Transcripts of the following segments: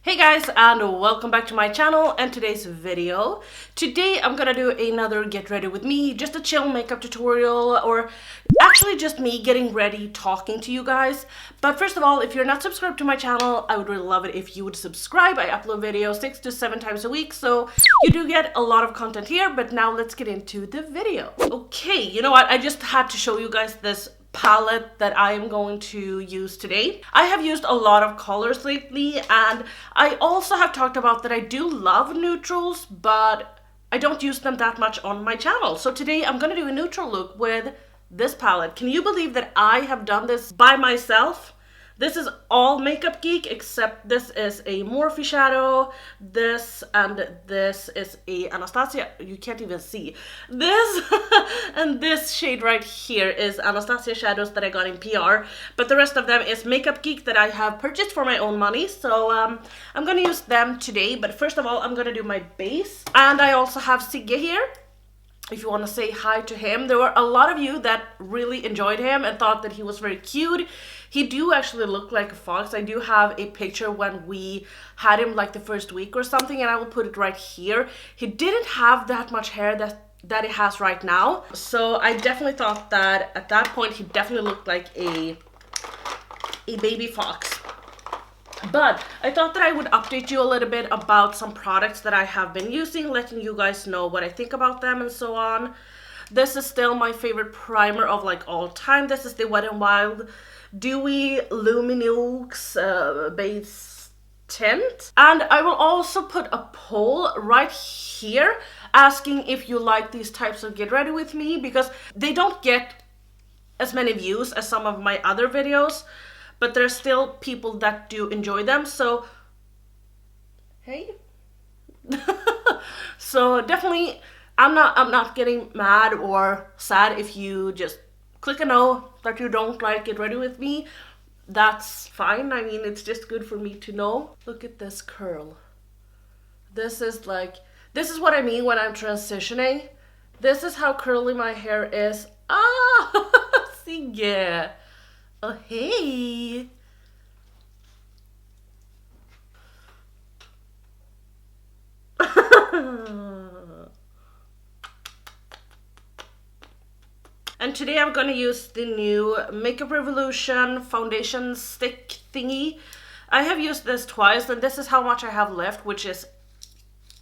Hey guys, and welcome back to my channel and today's video. Today I'm gonna do another get ready with me, just a chill makeup tutorial, or actually just me getting ready talking to you guys. But first of all, if you're not subscribed to my channel, I would really love it if you would subscribe. I upload videos 6 to 7 times a week, so you do get a lot of content here. But now let's get into the video. Okay, you know what, I just had to show you guys this palette that I am going to use today. I have used a lot of colors lately, and I also have talked about that I do love neutrals, but I don't use them that much on my channel. So today I'm gonna do a neutral look with this palette. Can you believe that I have done this by myself? This is all Makeup Geek, except this is a Morphe shadow, this and this is a Anastasia, you can't even see. This and this shade right here is Anastasia shadows that I got in PR, but the rest of them is Makeup Geek that I have purchased for my own money, so I'm gonna use them today. But first of all, I'm gonna do my base, and I also have Sigge here. If you want to say hi to him, there were a lot of you that really enjoyed him and thought that he was very cute. He do actually look like a fox. I do have a picture when we had him like the first week or something, and I will put it right here. He didn't have that much hair that it has right now, so I definitely thought that at that point he definitely looked like a baby fox. But I thought that I would update you a little bit about some products that I have been using, letting you guys know what I think about them and so on. This is still my favorite primer of like all time. This is the Wet n Wild Dewy Luminous base tint. And I will also put a poll right here asking if you like these types of get ready with me, because they don't get as many views as some of my other videos, but there's still people that do enjoy them, so hey. So definitely, I'm not getting mad or sad if you just click a no that you don't like Get Ready With Me. That's fine. I mean, it's just good for me to know. Look at this curl. This is what I mean when I'm transitioning. This is how curly my hair is. Ah, Sigge. Oh, hey. And today I'm gonna use the new Makeup Revolution foundation stick thingy. I have used this twice, and this is how much I have left, which is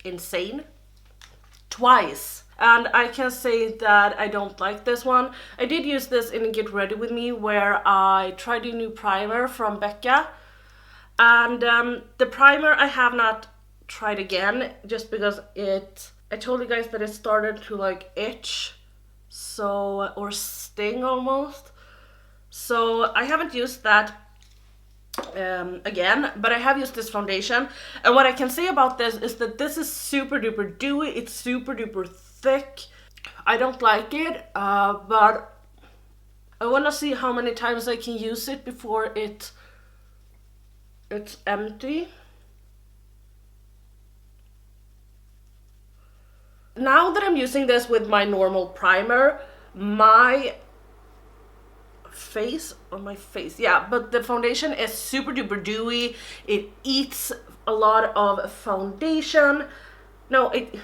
insane. Twice. And I can say that I don't like this one. I did use this in Get Ready With Me, where I tried a new primer from Becca. And the primer I have not tried again, just because I told you guys that it started to like itch, so, or sting almost. So I haven't used that again, but I have used this foundation. And what I can say about this is that this is super duper dewy. It's super duper thick. I don't like it, but I want to see how many times I can use it before it's empty. Now that I'm using this with my normal primer, my face, yeah, but the foundation is super duper dewy. It eats a lot of foundation. No, it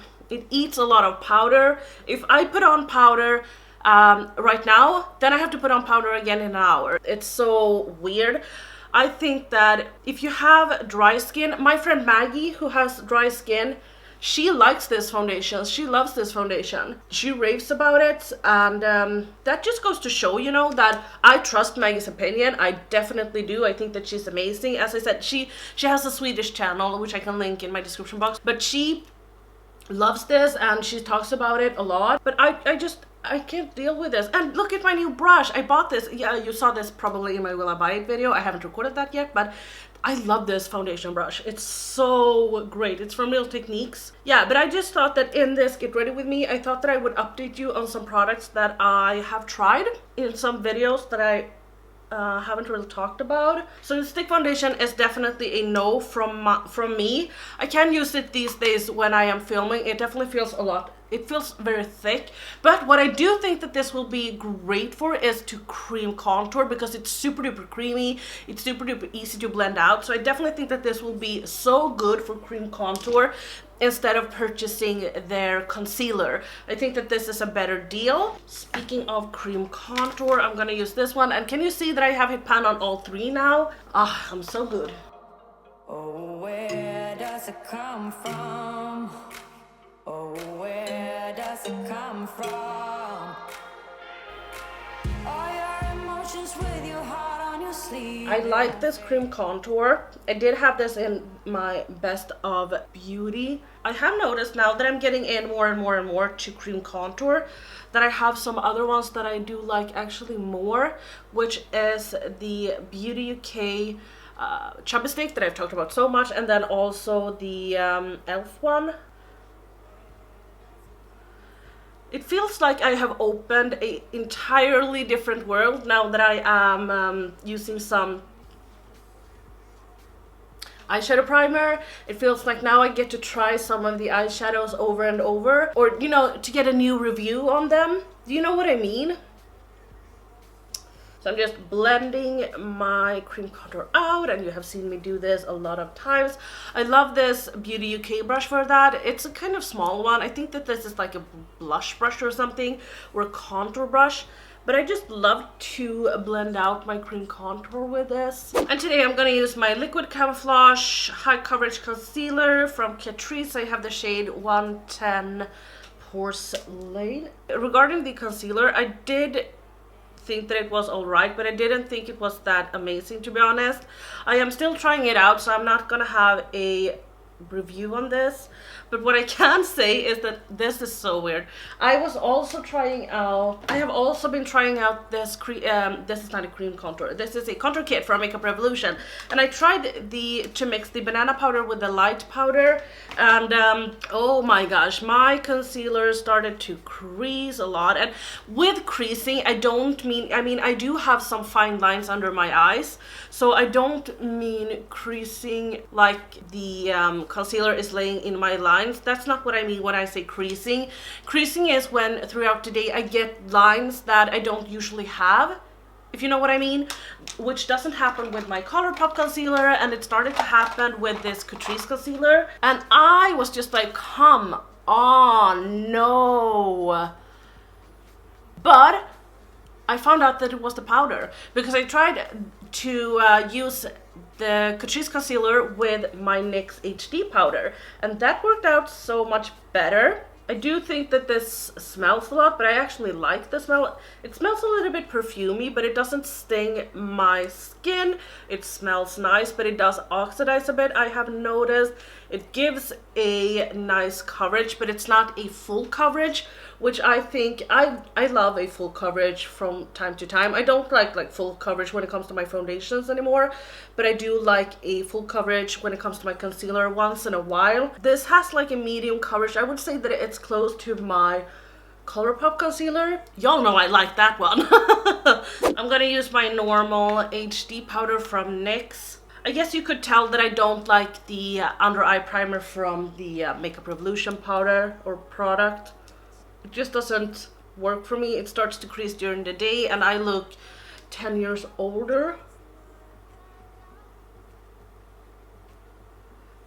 eats a lot of powder. If I put on powder right now, then I have to put on powder again in an hour. It's so weird. I think that if you have dry skin, my friend Maggie, who has dry skin, she likes this foundation. She loves this foundation. She raves about it, and that just goes to show, you know, that I trust Maggie's opinion. I definitely do. I think that she's amazing. As I said, she has a Swedish channel, which I can link in my description box, but she loves this and she talks about it a lot. But I can't deal with this. And look at my new brush. I bought this. Yeah, you saw this probably in my Will I Buy It video. I haven't recorded that yet, but I love this foundation brush. It's so great. It's from Real Techniques. Yeah, but I just thought that in this Get Ready With Me, I thought that I would update you on some products that I have tried in some videos that I haven't really talked about. So the stick foundation is definitely a no from me. I can use it these days when I am filming. It definitely feels a lot it feels very thick. But what I do think that this will be great for is to cream contour, because it's super duper creamy, it's super duper easy to blend out. So I definitely think that this will be so good for cream contour instead of purchasing their concealer. I think that this is a better deal. Speaking of cream contour, I'm gonna use this one, and can you see that I have hit pan on all three now? Ah, I'm so good. Oh, where does it come from? Oh, where does it come from? All your emotions with your heart on your sleeve. I like this cream contour. I did have this in my best of beauty. I have noticed now that I'm getting in more and more and more to cream contour that I have some other ones that I do like actually more, which is the Beauty UK chubby stick that I've talked about so much, and then also the elf one. It feels like I have opened an entirely different world now that I am using some eyeshadow primer. It feels like now I get to try some of the eyeshadows over and over, or you know, to get a new review on them. Do you know what I mean? So I'm just blending my cream contour out, and you have seen me do this a lot of times. I love this Beauty UK brush for that. It's a kind of small one. I think that this is like a blush brush or something, or a contour brush. But I just love to blend out my cream contour with this. And today I'm going to use my Liquid Camouflage High Coverage Concealer from Catrice. I have the shade 110 Porcelain. Regarding the concealer, I did think that it was alright, but I didn't think it was that amazing, to be honest. I am still trying it out, so I'm not gonna have a review on this, but what I can say is that this is so weird. I have also been trying out this this is not a cream contour, this is a contour kit from Makeup Revolution, and I tried to mix the banana powder with the light powder, and oh my gosh, my concealer started to crease a lot. And with creasing, I mean I do have some fine lines under my eyes, so I don't mean creasing like the concealer is laying in my lines. That's not what I mean when I say creasing. Creasing is when throughout the day I get lines that I don't usually have, if you know what I mean, which doesn't happen with my Colourpop concealer, and it started to happen with this Catrice concealer, and I was just like, come on, no. But I found out that it was the powder, because I tried to use the Catrice concealer with my Nyx HD powder, and that worked out so much better. I do think that this smells a lot, but I actually like the smell. It smells a little bit perfumey, but it doesn't sting my skin. It smells nice, but it does oxidize a bit, I have noticed. It gives a nice coverage, but it's not a full coverage, which I think I love a full coverage from time to time. I don't like full coverage when it comes to my foundations anymore, but I do like a full coverage when it comes to my concealer once in a while. This has like a medium coverage. I would say that it's close to my Colourpop concealer. Y'all know I like that one. I'm gonna use my normal HD powder from NYX. I guess you could tell that I don't like the under eye primer from the Makeup Revolution powder or product. It just doesn't work for me. It starts to crease during the day, and I look 10 years older.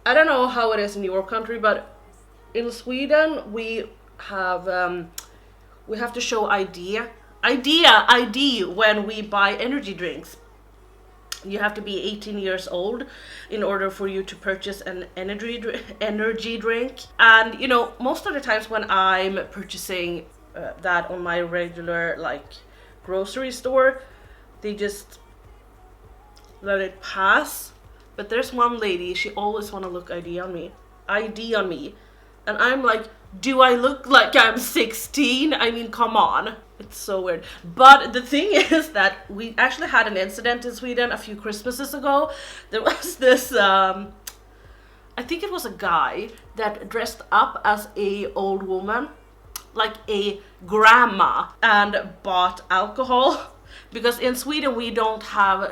I don't know how it is in your country, but in Sweden we have to show ID when we buy energy drinks. You have to be 18 years old in order for you to purchase an energy drink. And you know, most of the times when I'm purchasing that on my regular like grocery store, they just let it pass. But there's one lady, she always want to look ID on me, and I'm like, do I look like I'm 16? I mean, come on. It's so weird. But the thing is that we actually had an incident in Sweden a few Christmases ago. There was this, I think it was a guy that dressed up as a old woman, like a grandma, and bought alcohol. Because in Sweden we don't have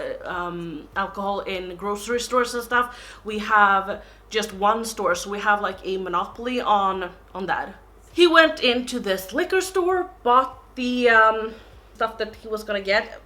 alcohol in grocery stores and stuff. We have just one store, so we have like a monopoly on that. He went into this liquor store, bought the stuff that he was gonna get.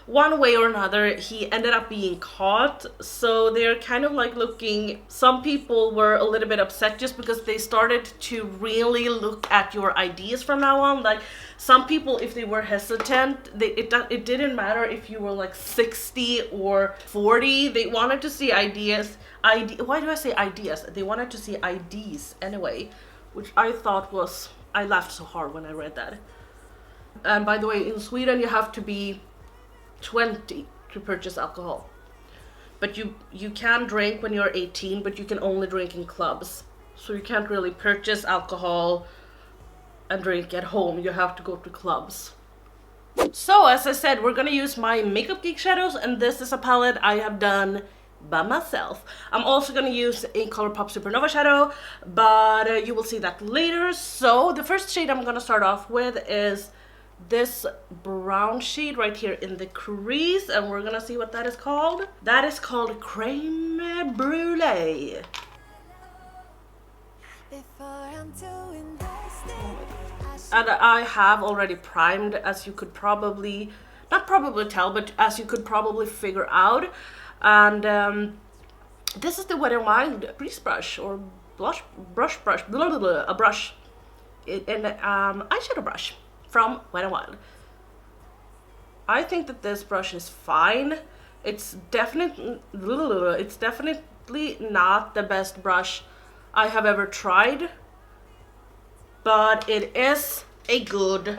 One way or another, he ended up being caught. So they're kind of like looking, some people were a little bit upset just because they started to really look at your IDs from now on. Like some people, if they were hesitant, it didn't matter if you were like 60 or 40, they wanted to see IDs. Why do I say IDs? They wanted to see IDs anyway, which I thought was, I laughed so hard when I read that. And by the way, in Sweden you have to be 20 to purchase alcohol, but you can drink when you're 18, but you can only drink in clubs, so you can't really purchase alcohol and drink at home. You have to go to clubs. So as I said, we're gonna use my Makeup Geek shadows, and this is a palette I have done by myself. I'm also gonna use a Colourpop Supernova shadow, but you will see that later. So the first shade I'm gonna start off with is this brown shade right here in the crease, and we're gonna see what that is called. That is called Creme Brûlée. And I have already primed, as you could probably, not probably tell, but as you could probably figure out. And this is the Wet n Wild crease brush, or brush, blah, blah, blah, a brush, an eyeshadow brush from Wet n Wild. I think that this brush is fine. It's definitely not the best brush I have ever tried, but it is a good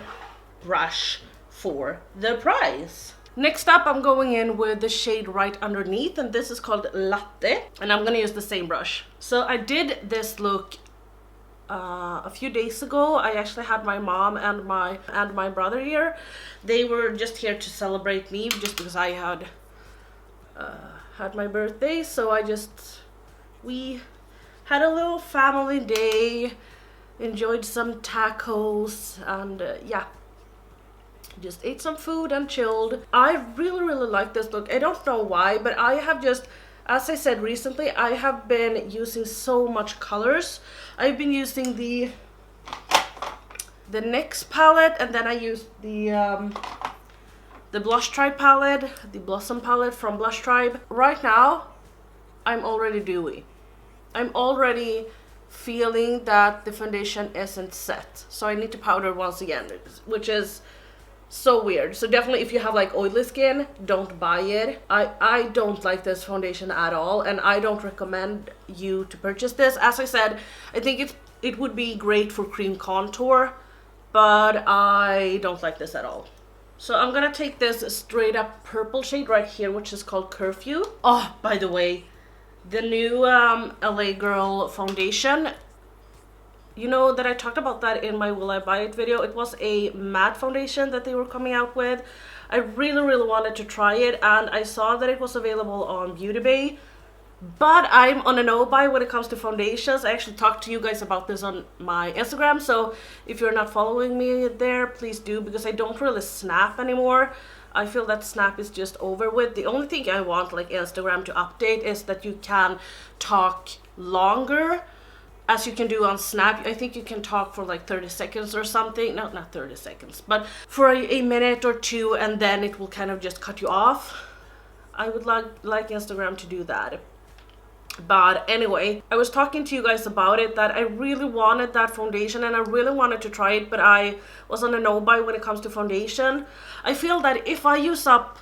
brush for the price. Next up, I'm going in with the shade right underneath, and this is called Latte, and I'm gonna use the same brush. So I did this look a few days ago. I actually had my mom and my brother here. They were just here to celebrate me, just because I had my birthday. So we had a little family day, enjoyed some tacos, and yeah, just ate some food and chilled. I really like this look. I don't know why, but I have just, as I said recently, I have been using so much colors. I've been using the Nyx palette, and then I used the Blush Tribe palette, the Blossom palette from Blush Tribe. Right now, I'm already dewy. I'm already feeling that the foundation isn't set, so I need to powder once again, which is so weird. So definitely, if you have like oily skin, don't buy it. I don't like this foundation at all, and I don't recommend you to purchase this. As I said, I think it would be great for cream contour, but I don't like this at all. So I'm gonna take this straight up purple shade right here, which is called Curfew. Oh, by the way, the new LA Girl foundation, you know that I talked about that in my Will I Buy It video. It was a matte foundation that they were coming out with. I really wanted to try it, and I saw that it was available on Beauty Bay, but I'm on a no-buy when it comes to foundations. I actually talked to you guys about this on my Instagram, so if you're not following me there, please do, because I don't really snap anymore. I feel that Snap is just over with. The only thing I want like Instagram to update is that you can talk longer, as you can do on Snap. I think you can talk for like 30 seconds or something. No, not 30 seconds, but for a minute or two, and then it will kind of just cut you off. I would like Instagram to do that. But anyway, I was talking to you guys about it, that I really wanted that foundation and I really wanted to try it, but I was on a no-buy when it comes to foundation. I feel that if I use up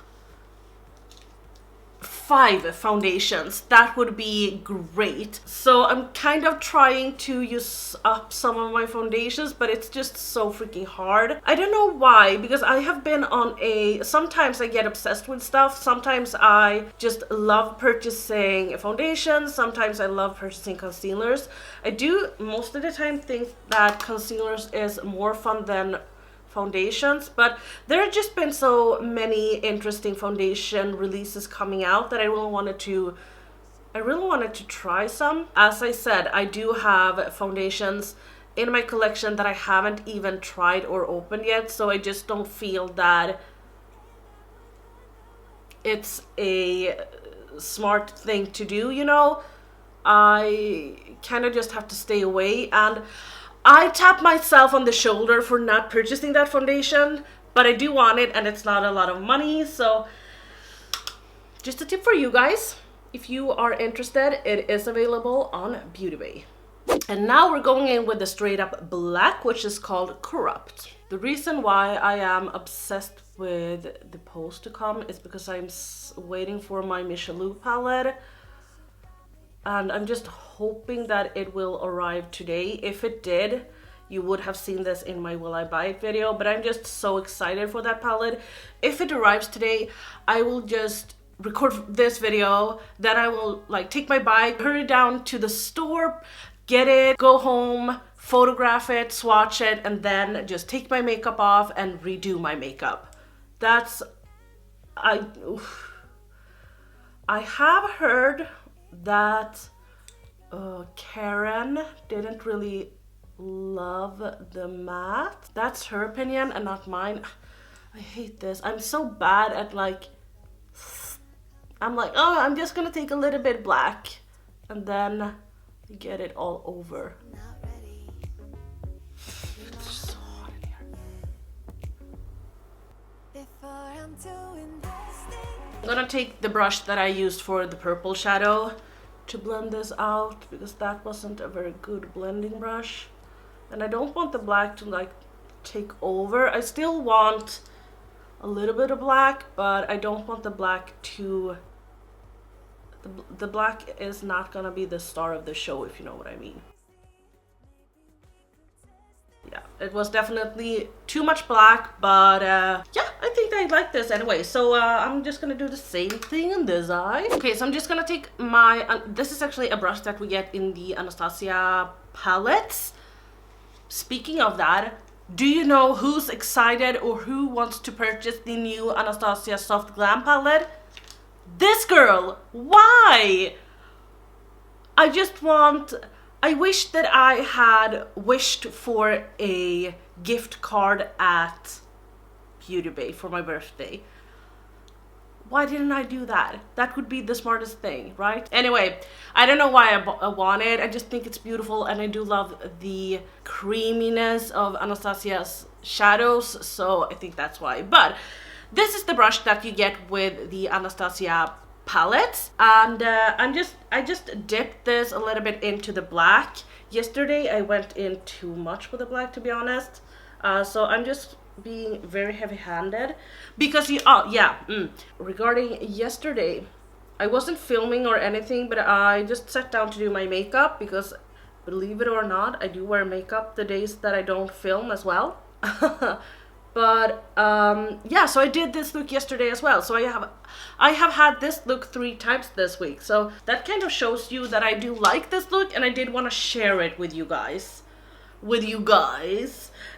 5 foundations, that would be great. So I'm kind of trying to use up some of my foundations, but it's just so freaking hard. I don't know why, because I have been on sometimes I get obsessed with stuff. Sometimes I just love purchasing foundations. Sometimes I love purchasing concealers. I do most of the time think that concealers is more fun than foundations, but there have just been so many interesting foundation releases coming out that I really wanted to try some. As I said, I do have foundations in my collection that I haven't even tried or opened yet, so I just don't feel that it's a smart thing to do, you know. I kind of just have to stay away, and I tap myself on the shoulder for not purchasing that foundation, but I do want it and it's not a lot of money. So just a tip for you guys. If you are interested, it is available on Beauty Bay. And now we're going in with the straight up black, which is called Corrupt. The reason why I am obsessed with the pose to come is because I'm waiting for my Michelou palette. And I'm just hoping that it will arrive today. If it did, you would have seen this in my Will I Buy It video, but I'm just so excited for that palette. If it arrives today, I will just record this video, then I will like take my bike, hurry down to the store, get it, go home, photograph it, swatch it, and then just take my makeup off and redo my makeup. That's, I have heard that Karen didn't really love the matte. That's her opinion and not mine. I hate this. I'm so bad at like, I'm like, oh, I'm just gonna take a little bit black and then get it all over. It's so hot in here. I'm gonna take the brush that I used for the purple shadow to blend this out because that wasn't a very good blending brush. And I don't want the black to like take over. I still want a little bit of black, but I don't want the black to... The black is not gonna be the star of the show, if you know what I mean. Yeah, it was definitely too much black, but yeah, I think I like this anyway. So I'm just gonna do the same thing in this eye. Okay, so I'm just gonna take my... this is actually a brush that we get in the Anastasia palettes. Speaking of that, do you know who's excited or who wants to purchase the new Anastasia Soft Glam palette? This girl! Why? I just want... I wish that I had wished for a gift card at Beauty Bay for my birthday. Why didn't I do that? That would be the smartest thing, right? Anyway, I don't know why I want it. I just think it's beautiful and I do love the creaminess of Anastasia's shadows, so I think that's why. But this is the brush that you get with the Anastasia palette, and I just dipped this a little bit into the black. Yesterday I went in too much with the black, to be honest, so I'm just being very heavy-handed because regarding yesterday, I wasn't filming or anything, but I just sat down to do my makeup because, believe it or not, I do wear makeup the days that I don't film as well. But yeah, so I did this look yesterday as well. So I have had this look 3 times this week. So that kind of shows you that I do like this look and I did want to share it with you guys.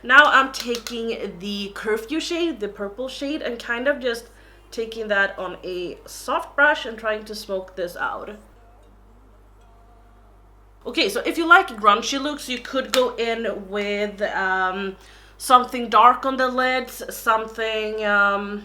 Now I'm taking the Curfew shade, the purple shade, and kind of just taking that on a soft brush and trying to smoke this out. Okay, so if you like grungy looks, you could go in with something dark on the lids, something, I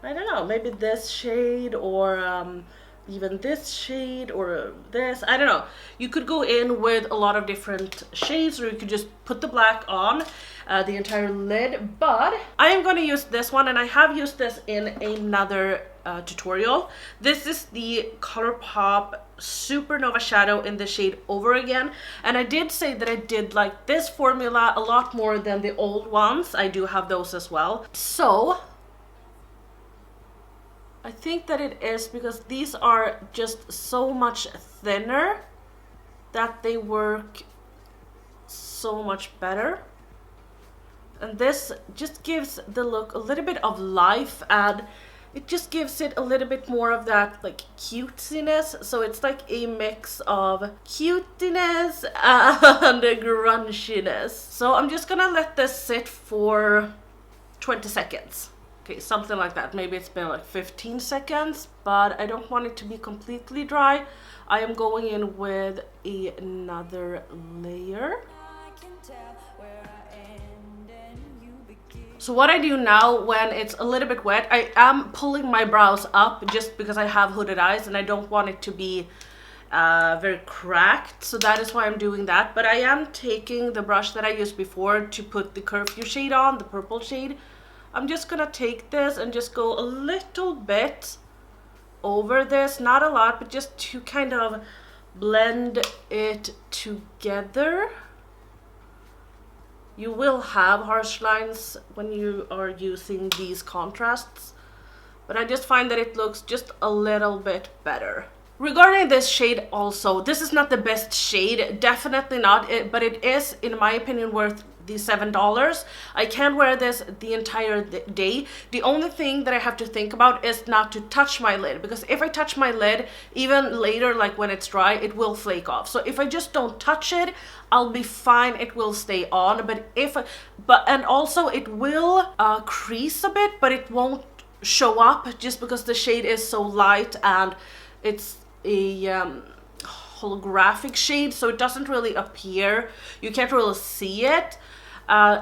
don't know, maybe this shade or even this shade or this, I don't know. You could go in with a lot of different shades, or you could just put the black on the entire lid, but I am going to use this one, and I have used this in another tutorial. This is the Colourpop Supernova shadow in the shade Over Again, and I did say that I did like this formula a lot more than the old ones. I do have those as well. So I think that it is because these are just so much thinner that they work so much better. And this just gives the look a little bit of life, and it just gives it a little bit more of that like cutesiness. So it's like a mix of cuteness and a grunchiness. So I'm just gonna let this sit for 20 seconds. Okay, something like that. Maybe it's been like 15 seconds, but I don't want it to be completely dry. I am going in with another layer. So what I do now when it's a little bit wet, I am pulling my brows up just because I have hooded eyes and I don't want it to be very cracked, so that is why I'm doing that. But I am taking the brush that I used before to put the Curfew shade on, the purple shade. I'm just gonna take this and just go a little bit over this, not a lot, but just to kind of blend it together. You will have harsh lines when you are using these contrasts, but I just find that it looks just a little bit better. Regarding this shade also, this is not the best shade, definitely not, but it is, in my opinion, worth the $7. I can wear this the entire day. The only thing that I have to think about is not to touch my lid, because if I touch my lid, even later, like when it's dry, it will flake off. So if I just don't touch it, I'll be fine, it will stay on. And also it will crease a bit, but it won't show up just because the shade is so light and it's a holographic shade, so it doesn't really appear. You can't really see it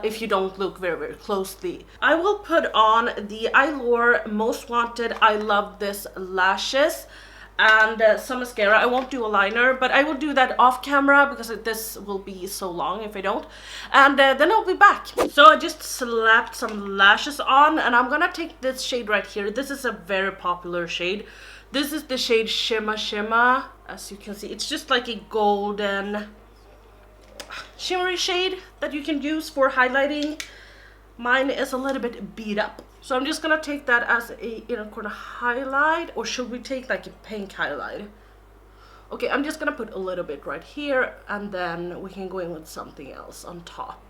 if you don't look very, very closely. I will put on the Eylure Most Wanted I Love This lashes and some mascara. I won't do a liner, but I will do that off camera because this will be so long if I don't. And then I'll be back. So I just slapped some lashes on, and I'm gonna take this shade right here. This is a very popular shade. This is the shade Shimma. As you can see, it's just like a golden shimmery shade that you can use for highlighting. Mine is a little bit beat up, so I'm just gonna take that as a inner corner highlight. Or should we take like a pink highlight? Okay, I'm just gonna put a little bit right here, and then we can go in with something else on top.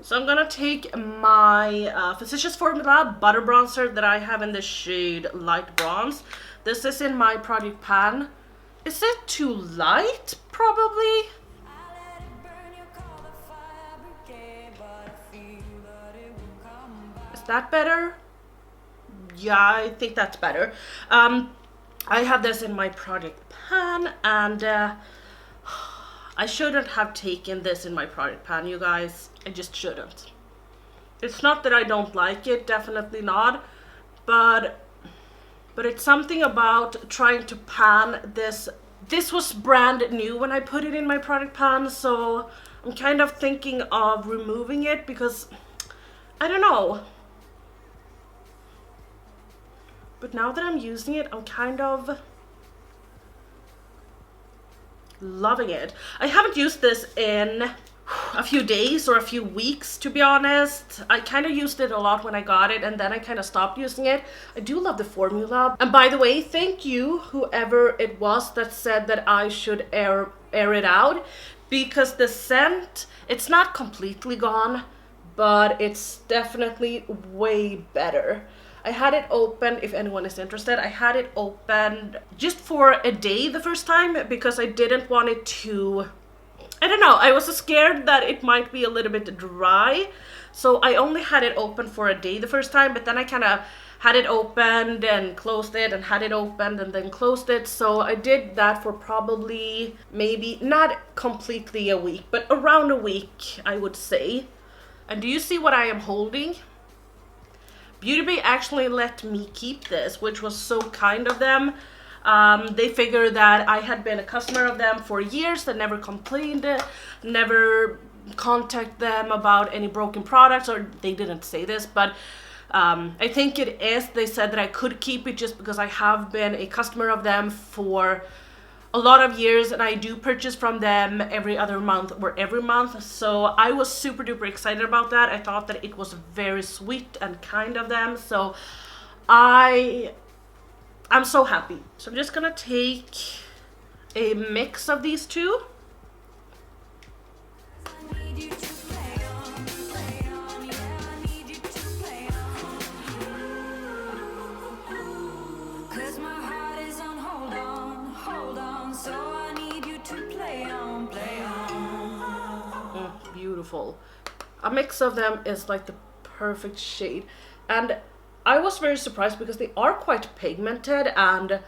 So I'm gonna take my Physicians Formula Butter Bronzer that I have in the shade Light Bronze. This is in my project pan. Is it too light? Probably. Is that better? Yeah, I think that's better. I have this in my project pan, and I shouldn't have taken this in my project pan, you guys. I just shouldn't. It's not that I don't like it, definitely not, but it's something about trying to pan this. This was brand new when I put it in my product pan, so I'm kind of thinking of removing it because I don't know. But now that I'm using it, I'm kind of loving it. I haven't used this in a few days or a few weeks, to be honest. I kind of used it a lot when I got it, and then I kind of stopped using it. I do love the formula. And by the way, thank you, whoever it was that said that I should air it out, because the scent, it's not completely gone, but it's definitely way better. I had it open, if anyone is interested, I had it opened just for a day the first time because I didn't want it to, I don't know, I was scared that it might be a little bit dry. So I only had it open for a day the first time, but then I kind of had it opened and closed it and had it opened and then closed it. So I did that for probably maybe not completely a week, but around a week, I would say. And do you see what I am holding? Beauty Bay actually let me keep this, which was so kind of them. They figured that I had been a customer of them for years, that never complained, never contact them about any broken products, or they didn't say this, but I think it is. They said that I could keep it just because I have been a customer of them for a lot of years, and I do purchase from them every other month or every month. So I was super duper excited about that. I thought that it was very sweet and kind of them. So I'm so happy. So I'm just gonna take a mix of these two. Beautiful. A mix of them is like the perfect shade, and I was very surprised because they are quite pigmented, and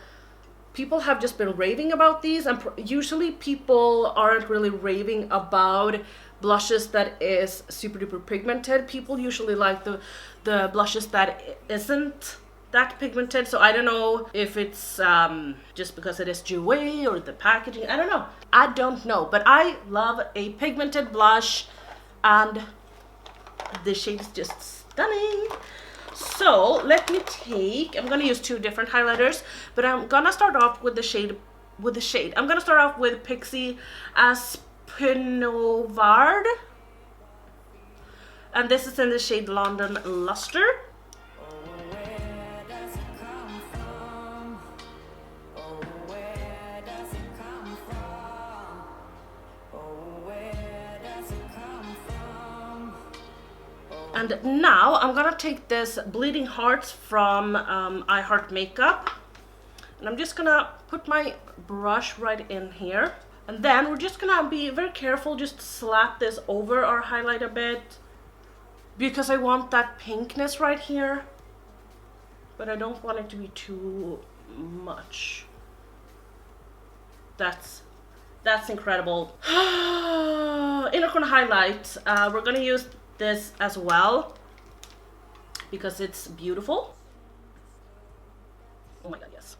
people have just been raving about these, and usually people aren't really raving about blushes that is super duper pigmented. People usually like the blushes that isn't that pigmented, so I don't know if it's just because it is Dewy or the packaging. I don't know, but I love a pigmented blush, and the shade is just stunning. So let me I'm gonna use two different highlighters, but I'm gonna start off with the shade. I'm gonna start off with Pixie Aspljung, and this is in the shade London Luster. And now I'm gonna take this Bleeding Hearts from I Heart Makeup, and I'm just gonna put my brush right in here, and then we're just gonna be very careful, just slap this over our highlight a bit, because I want that pinkness right here, but I don't want it to be too much. That's incredible. Inner corner highlight, we're gonna use this as well because it's beautiful. Oh my god, yes.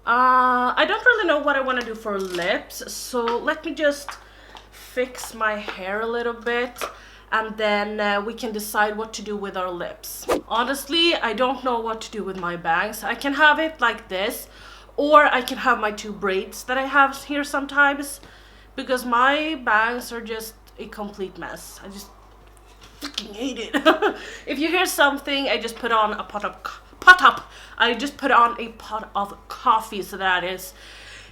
I don't really know what I want to do for lips, so let me just fix my hair a little bit, and then we can decide what to do with our lips. Honestly, I don't know what to do with my bangs. I can have it like this, or I can have my two braids that I have here sometimes, because my bangs are just a complete mess. I just fucking hate it. If you hear something, I just put on a pot of coffee, so that is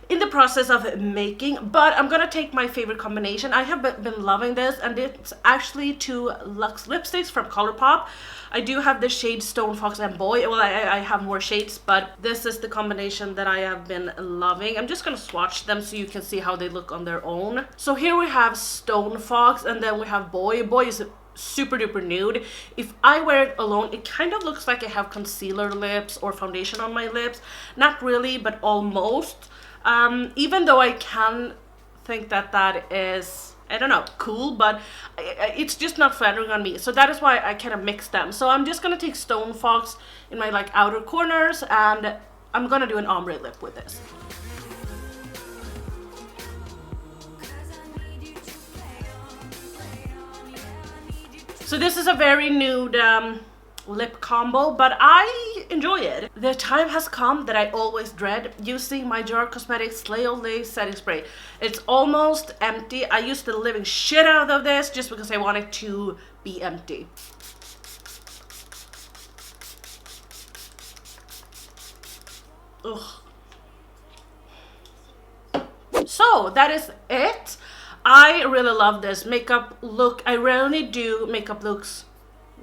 in the process of making. But I'm gonna take my favorite combination. I have been loving this, and it's actually two Luxe lipsticks from Colourpop. I do have the shade Stone Fox and Boy. Well, I have more shades, but this is the combination that I have been loving. I'm just gonna swatch them so you can see how they look on their own. So here we have Stone Fox, and then we have Boy. Boy is super duper nude. If I wear it alone, it kind of looks like I have concealer lips or foundation on my lips. Not really, but almost. Even though I can think that that is, I don't know, cool, but it's just not flattering on me. So that is why I kind of mix them. So I'm just gonna take Stone Fox in my like outer corners, and I'm gonna do an ombre lip with this. So this is a very nude lip combo, but I enjoy it. The time has come that I always dread, using my Jar Cosmetics Slay All Day setting spray. It's almost empty. I used the living shit out of this just because I want it to be empty. Ugh. So that is it. I really love this makeup look. I rarely do makeup looks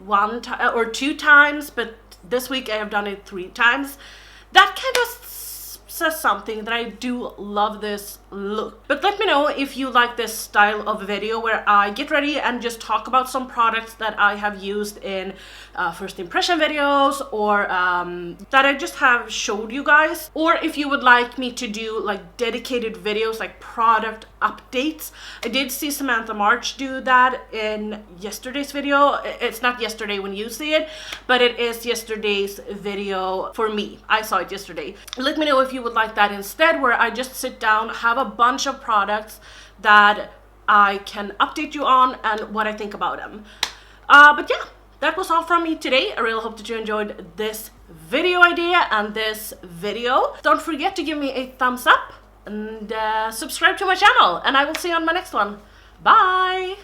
one time or two times, but this week I have done it 3 times. That kind of says something, that I do love this look. But let me know if you like this style of video where I get ready and just talk about some products that I have used in first impression videos, or that I just have showed you guys. Or if you would like me to do like dedicated videos, like product updates. I did see Samantha March do that in yesterday's video. It's not yesterday when you see it, but it is yesterday's video for me. I saw it yesterday. Let me know if you would like that instead, where I just sit down, have a bunch of products that I can update you on and what I think about them. But yeah, that was all from me today. I really hope that you enjoyed this video idea and this video. Don't forget to give me a thumbs up and subscribe to my channel, and I will see you on my next one. Bye!